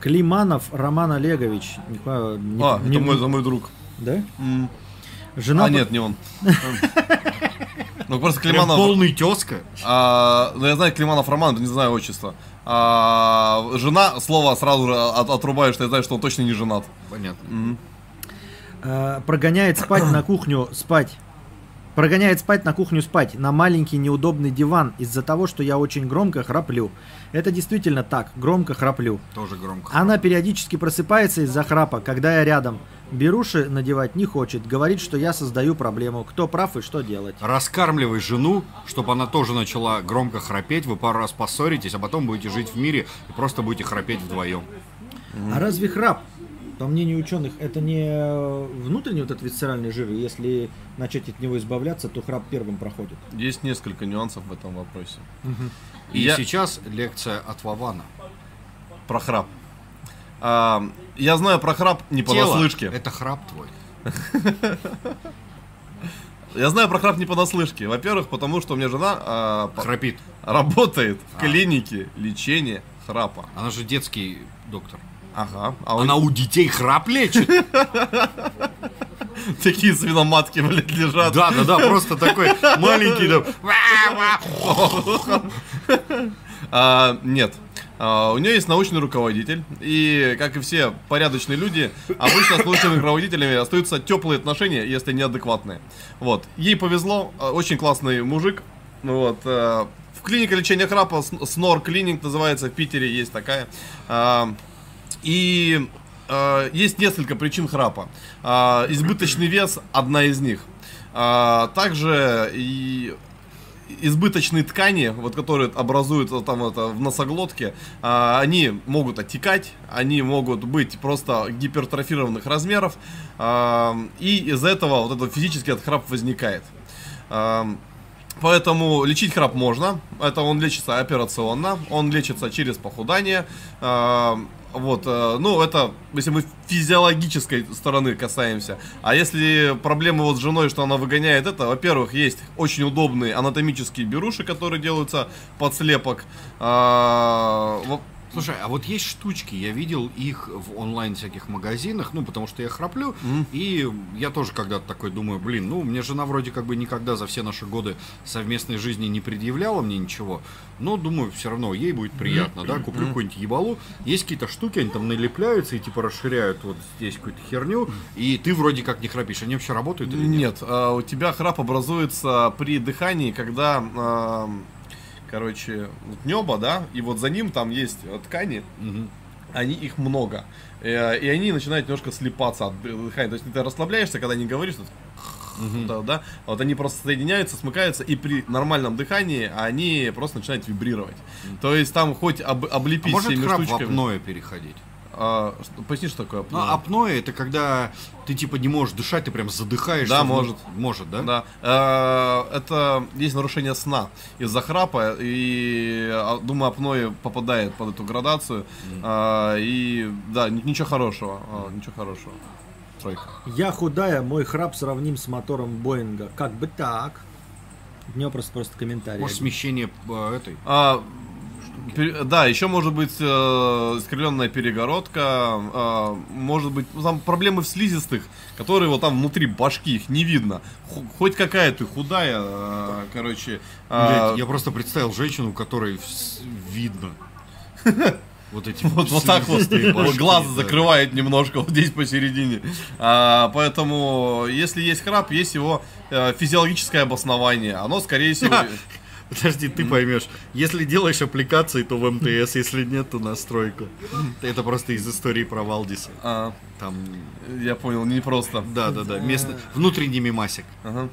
Климанов Роман Олегович. Это мой друг. Да? Жена... нет, не он. Ну просто Климанов... Полный тезка. Ну я знаю Климанов Роман, не знаю отчества. Жена, слово сразу же отрубаю, что я знаю, что он точно не женат. Понятно. Прогоняет спать на кухню спать. Прогоняет спать на кухню спать на маленький неудобный диван из-за того, что я очень громко храплю. Это действительно так, громко храплю. Тоже громко. Она периодически просыпается из-за храпа, когда я рядом. Беруши надевать не хочет, говорит, что я создаю проблему. Кто прав и что делать? Раскармливай жену, чтобы она тоже начала громко храпеть, вы пару раз поссоритесь, а потом будете жить в мире и просто будете храпеть вдвоем. А разве храп, по мнению ученых, это не внутренний вот этот висцеральный жир? Если начать от него избавляться, то храп первым проходит. Есть несколько нюансов в этом вопросе. И сейчас лекция от Вована. Про храп. Я знаю про храп не понаслышке. Это храп твой. Я знаю про храп не понаслышке. Во-первых, потому что у меня жена храпит. Работает в клинике лечения храпа. Она же детский доктор. Ага. Она у детей храп лечит? Такие свиноматки, блядь, лежат. Да, просто такой маленький. Нет. У нее есть научный руководитель. И, как и все порядочные люди, обычно с научными руководителями остаются теплые отношения, если неадекватные. Вот. Ей повезло. Очень классный мужик. Вот. В клинике лечения храпа, Снор Клиник называется, в Питере есть такая. И есть несколько причин храпа. Избыточный вес – одна из них. Также и избыточные ткани, вот, которые образуются там в носоглотке, они могут оттекать, они могут быть просто гипертрофированных размеров, и из-за этого вот этот физический храп возникает. Поэтому лечить храп можно. Это он лечится операционно, он лечится через похудание. Вот, ну это, если мы физиологической стороны касаемся. А если проблема вот с женой, что она выгоняет это, во-первых, есть очень удобные анатомические беруши, которые делаются под слепок. Слушай, а вот есть штучки, я видел их в онлайн всяких магазинах, ну, потому что я храплю, и я тоже когда-то такой думаю, блин, ну, мне жена вроде как бы никогда за все наши годы совместной жизни не предъявляла мне ничего, но, думаю, все равно ей будет приятно, да, куплю какую-нибудь ебалу, есть какие-то штуки, они там налепляются и типа расширяют вот здесь какую-то херню, и ты вроде как не храпишь, они вообще работают или нет? Нет, у тебя храп образуется при дыхании, когда... Короче, вот небо, да, и вот за ним там есть ткани, они их много, и они начинают немножко слипаться от дыхания, то есть ты расслабляешься, когда не говоришь, да, вот они просто соединяются, смыкаются, и при нормальном дыхании они просто начинают вибрировать, то есть там хоть облепить всеми штучками. Может храп в апное переходить? Поясни, что такое апноэ? Ну, апноэ это когда ты типа не можешь дышать, ты прям задыхаешься. Да, может. Может, да? Да. Это есть нарушение сна из-за храпа, и, думаю, апноэ попадает под эту градацию. И да, ничего хорошего. Ничего хорошего. Тройка. Я худая, мой храп сравним с мотором Боинга. Как бы так. У него просто комментарий. Может, смещение этой... Да, еще может быть искривленная перегородка, может быть там проблемы в слизистых, которые вот там внутри башки, их не видно. Хоть какая ты худая, короче. Блядь, я просто представил женщину, у которой видно. Вот эти вот так вот глаз закрывает немножко вот здесь посередине. Поэтому, если есть храп, есть его физиологическое обоснование. Оно, скорее всего... Подожди, ты поймешь. Если делаешь аппликации, то в МТС, если нет, то настройку. Это просто из истории про Валдиса. Там... Я понял, не просто. Да. Внутренний мемасик. Ага.